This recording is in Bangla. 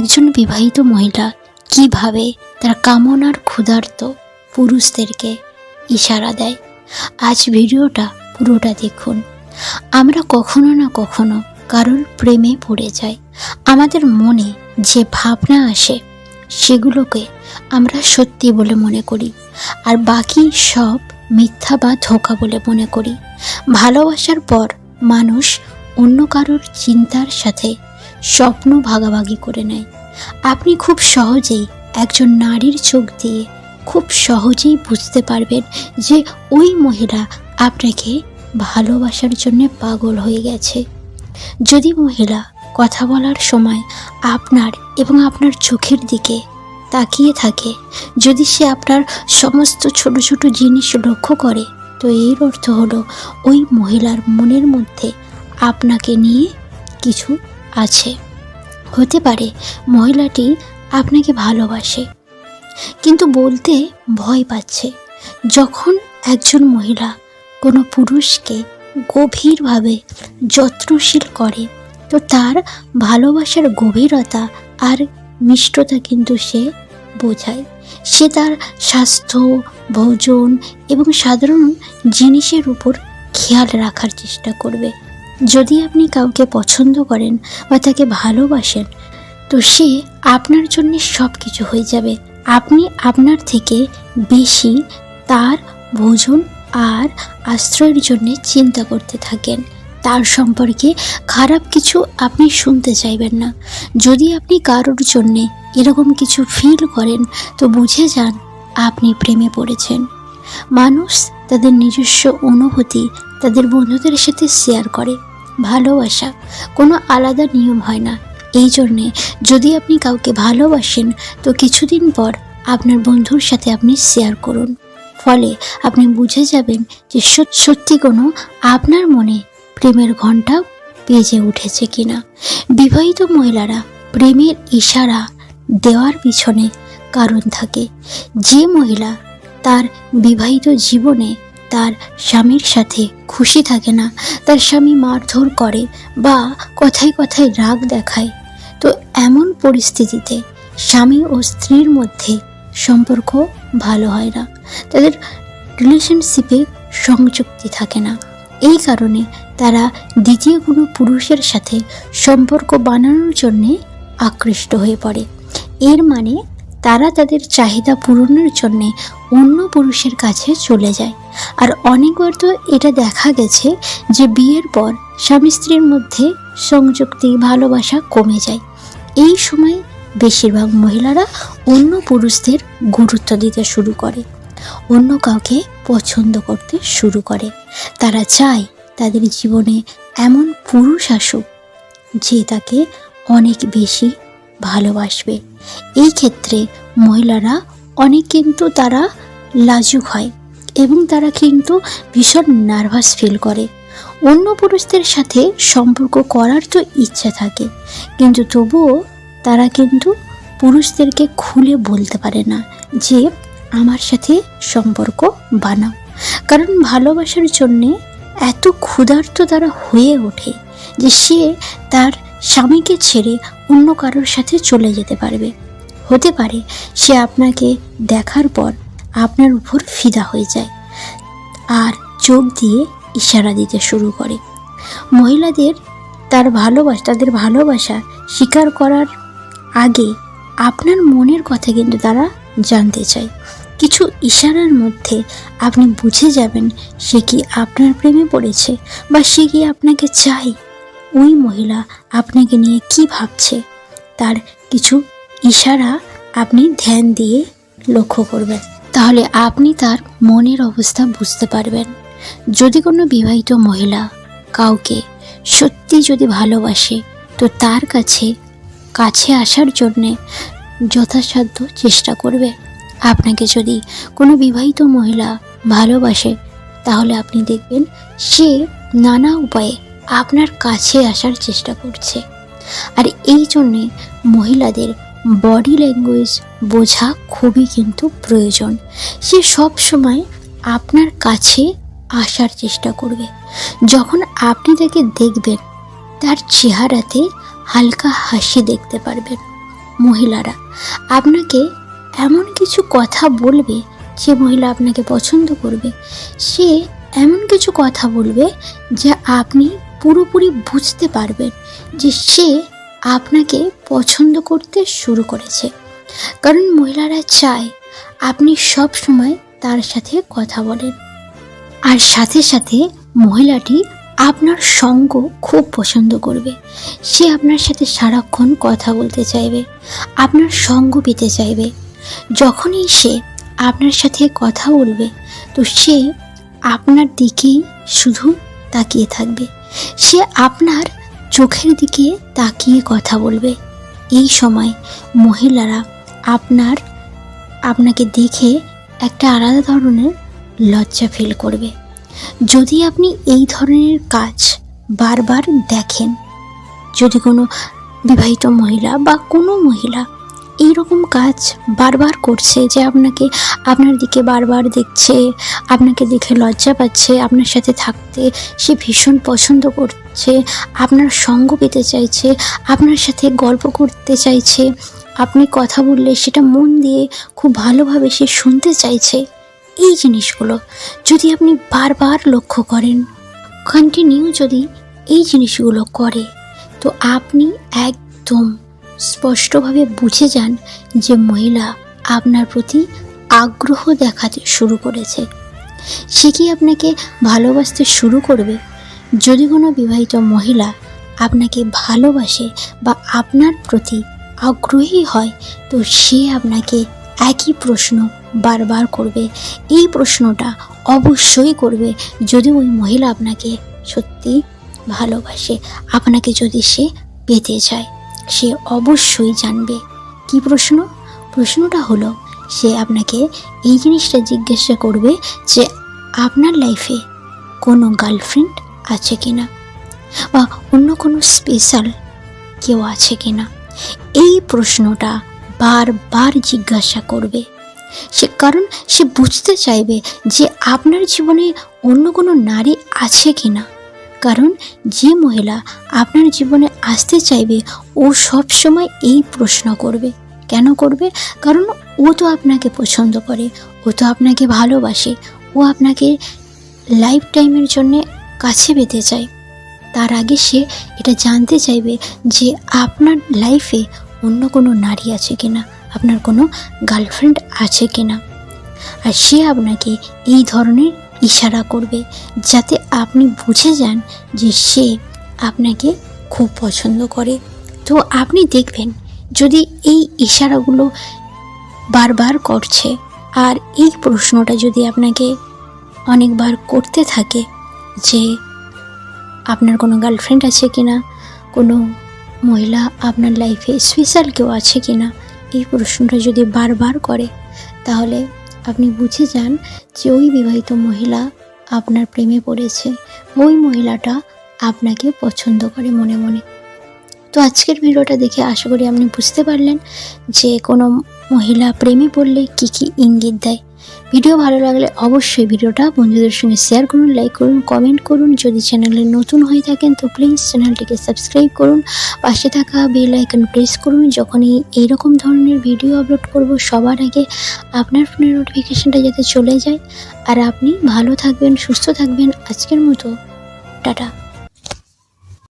একজন বিবাহিত মহিলা কিভাবে তার কামনার ক্ষুধার্ত পুরুষদেরকে ইশারা দেয়। আজ ভিডিওটা পুরোটা দেখুন। আমরা কখনো না কখনো কারোর প্রেমে পড়ে যাই। আমাদের মনে যে ভাবনা আসে সেগুলোকে আমরা সত্যি বলে মনে করি, আর বাকি সব মিথ্যা বা ধোঁকা বলে মনে করি। ভালোবাসার পর মানুষ অন্য কারোর চিন্তার সাথে স্বপ্ন ভাগাভাগি করে নেয়। আপনি খুব সহজেই একজন নারীর চোখ দিয়ে খুব সহজেই বুঝতে পারবেন যে ওই মহিলা আপনাকে ভালোবাসার জন্য পাগল হয়ে গেছে। যদি মহিলা কথা বলার সময় আপনার এবং আপনার চোখের দিকে তাকিয়ে থাকে, যদি সে আপনার সমস্ত ছোট ছোট জিনিস লক্ষ্য করে, তো এর অর্থ হলো ওই মহিলার মনের মধ্যে আপনাকে নিয়ে কিছু আছে। হতে পারে মহিলাটি আপনাকে ভালোবাসে কিন্তু বলতে ভয় পাচ্ছে। যখন একজন মহিলা কোনো পুরুষকে গভীরভাবে যত্নশীল করে, তো তার ভালোবাসার গভীরতা আর মিষ্টতা কিন্তু সে বোঝায়। সে তার স্বাস্থ্য, ভোজন এবং সাধারণ জিনিসের উপর খেয়াল রাখার চেষ্টা করবে। যদি আপনি কাউকে পছন্দ করেন বা তাকে ভালোবাসেন, তো সে আপনার জন্য সব কিছু হয়ে যাবে। আপনি আপনার থেকে বেশি তার ভোজন আর আশ্রয়ের জন্য চিন্তা করতে থাকেন। তার সম্পর্কে খারাপ কিছু আপনি শুনতে চাইবেন না। যদি আপনি কারোর জন্যে এরকম কিছু ফিল করেন, তো বুঝে যান আপনি প্রেমে পড়েছেন। মানুষ তাদের নিজস্ব অনুভূতি তাদের বন্ধুদের সাথে শেয়ার করে। ভালোবাসা কোনো আলাদা নিয়ম হয় না। এই জন্যে যদি আপনি কাউকে ভালোবাসেন, তো কিছুদিন পর আপনার বন্ধুর সাথে আপনি শেয়ার করুন। ফলে আপনি বুঝে যাবেন যে সত্যি কোনো আপনার মনে প্রেমের ঘণ্টা বেজে উঠেছে কিনা। বিবাহিত মহিলারা প্রেমের ইশারা দেওয়ার পিছনে কারণ থাকে। যে মহিলা তার বিবাহিত জীবনে তার স্বামীর সাথে খুশি থাকে না, তার স্বামী মারধর করে বা কথায় কথায় রাগ দেখায়, তো এমন পরিস্থিতিতে স্বামী ও স্ত্রীর মধ্যে সম্পর্ক ভালো হয় না, তাদের রিলেশনশিপে সংযুক্তি থাকে না। এই কারণে তারা দ্বিতীয় কোনো পুরুষের সাথে সম্পর্ক বানানোর জন্যে আকৃষ্ট হয়ে পড়ে। এর মানে তারা তাদের চাহিদা পূরণের জন্যে অন্য পুরুষের কাছে চলে যায়। আর অনেকবার তো এটা দেখা গেছে যে বিয়ের পর স্বামী স্ত্রীর মধ্যে সংযুক্তি, ভালোবাসা কমে যায়। এই সময় বেশিরভাগ মহিলারা অন্য পুরুষদের গুরুত্ব দিতে শুরু করে, অন্য কাউকে পছন্দ করতে শুরু করে। তারা চায় তাদের জীবনে এমন পুরুষ আসুক যে তাকে অনেক বেশি ভালোবাসবে। এই ক্ষেত্রে মহিলারা অনেক কিন্তু তারা লাজুক হয় এবং তারা কিন্তু ভীষণ নার্ভাস ফিল করে। অন্য পুরুষদের সাথে সম্পর্ক করার তো ইচ্ছা থাকে, কিন্তু তবুও তারা কিন্তু পুরুষদেরকে খুলে বলতে পারে না যে আমার সাথে সম্পর্ক বানাও। কারণ ভালোবাসার জন্যে এত ক্ষুধার্ত তারা হয়ে ওঠে যে সে তার স্বামীকে ছেড়ে অন্য কারোর সাথে চলে যেতে পারবে। হতে পারে সে আপনাকে দেখার পর আপনার উপর ফিদা হয়ে যায় আর চোখ দিয়ে ইশারা দিতে শুরু করে। মহিলাদের তাদের ভালোবাসা স্বীকার করার আগে আপনার মনের কথা কিন্তু তারা জানতে চায়। কিছু ইশারার মধ্যে আপনি বুঝে যাবেন সে কি আপনার প্রেমে পড়েছে বা সে কি আপনাকে চায়। ওই মহিলা আপনাকে নিয়ে কি ভাবছে, তার কিছু ইশারা আপনি ধ্যান দিয়ে লক্ষ্য করবেন। তাহলে আপনি তার মনের অবস্থা বুঝতে পারবেন। যদি কোনো বিবাহিত মহিলা কাউকে সত্যি যদি ভালোবাসে, তো তার কাছে আসার জন্যে যথাসাধ্য চেষ্টা করবে। আপনাকে যদি কোনো বিবাহিত মহিলা ভালোবাসে, তাহলে আপনি দেখবেন সে নানা উপায়ে আপনার কাছে আসার চেষ্টা করছে। আর এই জন্যে মহিলাদের বডি ল্যাঙ্গুয়েজ বোঝা খুবই কিন্তু প্রয়োজন। সে সব সময় আপনার কাছে আসার চেষ্টা করবে। যখন আপনি তাকে দেখবেন, তার চেহারাতে হালকা হাসি দেখতে পারবেন। মহিলারা আপনাকে এমন কিছু কথা বলবে, যে মহিলা আপনাকে পছন্দ করবে সে এমন কিছু কথা বলবে যা আপনি পুরোপুরি বুঝতে পারবেন যে সে আপনাকে পছন্দ করতে শুরু করেছে। কারণ মহিলারা চায় আপনি সব সময় তার সাথে কথা বলেন, আর সাথে সাথে মহিলাটি আপনার সঙ্গ খুব পছন্দ করবে। সে আপনার সাথে সারাক্ষণ কথা বলতে চাইবে, আপনার সঙ্গ পেতে চাইবে। যখনই সে আপনার সাথে কথা বলবে তো সে আপনার দিকেই শুধু তাকিয়ে থাকবে, সে আপনার চোখের দিকে তাকিয়ে কথা বলবে। এই সময় মহিলারা আপনাকে দেখে একটা আলাদা ধরনের লজ্জা ফিল করবে। যদি আপনি এই ধরনের কাজ বারবার দেখেন, যদি কোনো বিবাহিত মহিলা বা কোনো মহিলা এইরকম কাজ বারবার করছে, যে আপনার দিকে বারবার দেখছে, আপনাকে দেখে লজ্জা পাচ্ছে, আপনার সাথে থাকতে সে ভীষণ পছন্দ করছে, আপনার সঙ্গ পেতে চাইছে, আপনার সাথে গল্প করতে চাইছে, আপনি কথা বললে সেটা মন দিয়ে খুব ভালোভাবে সে শুনতে চাইছে, এই জিনিসগুলো যদি আপনি বারবার লক্ষ্য করেন, কন্টিনিউ যদি এই জিনিসগুলো করে, তো আপনি একদম স্পষ্টভাবে বুঝে যান যে মহিলা আপনার প্রতি আগ্রহ দেখাতে শুরু করেছে। সে কি আপনাকে ভালোবাসতে শুরু করবে? যদি কোনো বিবাহিত মহিলা আপনাকে ভালোবাসে বা আপনার প্রতি আগ্রহী হয়, তো সে আপনাকে একই প্রশ্ন বারবার করবে। এই প্রশ্নটা অবশ্যই করবে যদি ওই মহিলা আপনাকে সত্যি ভালোবাসে, আপনাকে যদি সে পেতে চায়। সে অবশ্যই জানবে কি প্রশ্ন। প্রশ্নটা হলো, সে আপনাকে এই জিনিসটা জিজ্ঞাসা করবে যে আপনার লাইফে কোনো গার্লফ্রেন্ড আছে কিনা, বা অন্য কোনো স্পেশাল কেউ আছে কিনা। এই প্রশ্নটা বারবার জিজ্ঞাসা করবে সে, কারণ সে বুঝতে চাইবে যে আপনার জীবনে অন্য কোনো নারী আছে কিনা। কারণ যে মহিলা আপনার জীবনে আসতে চাইবে ও সব সময় এই প্রশ্ন করবে। কেন করবে? কারণ ও তো আপনাকে পছন্দ করে, ও তো আপনাকে ভালোবাসে, ও আপনাকে লাইফ টাইমের জন্যে কাছে পেতে চায়। তার আগে সে এটা জানতে চাইবে যে আপনার লাইফে অন্য কোনো নারী আছে কিনা, আপনার কোনো গার্লফ্রেন্ড আছে কিনা। আর সে আপনাকে এই ধরনের ইশারা করবে যাতে আপনি বুঝে যান যে সে আপনাকে খুব পছন্দ করে। তো আপনি দেখবেন যদি এই ইশারাগুলো বারবার করছে আর এই প্রশ্নটা যদি আপনাকে অনেকবার করতে থাকে যে আপনার কোনো গার্লফ্রেন্ড আছে কিনা, কোনো মহিলা আপনার লাইফে স্পেশাল কেউ আছে কিনা, এই প্রশ্নটা যদি বারবার করে, তাহলে আপনি বুঝে যান যে ওই বিবাহিত মহিলা আপনার প্রেমে পড়েছে, ওই মহিলাটা আপনাকে পছন্দ করে মনে মনে। তো আজকের ভিডিওটা দেখে আশা করি আপনি বুঝতে পারলেন যে কোনো মহিলা প্রেমে পড়লে কী কী ইঙ্গিত দেয়। ভিডিও ভালো লাগলে অবশ্যই ভিডিওটা বন্ধুদের সঙ্গে শেয়ার করুন, লাইক করুন, কমেন্ট করুন। যদি চ্যানেলে নতুন হয়ে থাকেন তো প্লিজ চ্যানেলটিকে সাবস্ক্রাইব করুন, পাশে থাকা বেল আইকন প্রেস করুন। যখনই এইরকম ধরনের ভিডিও আপলোড করব সবার আগে আপনার ফোনের নোটিফিকেশানটা যাতে চলে যায়। আর আপনি ভালো থাকবেন, সুস্থ থাকবেন। আজকের মতো টাটা।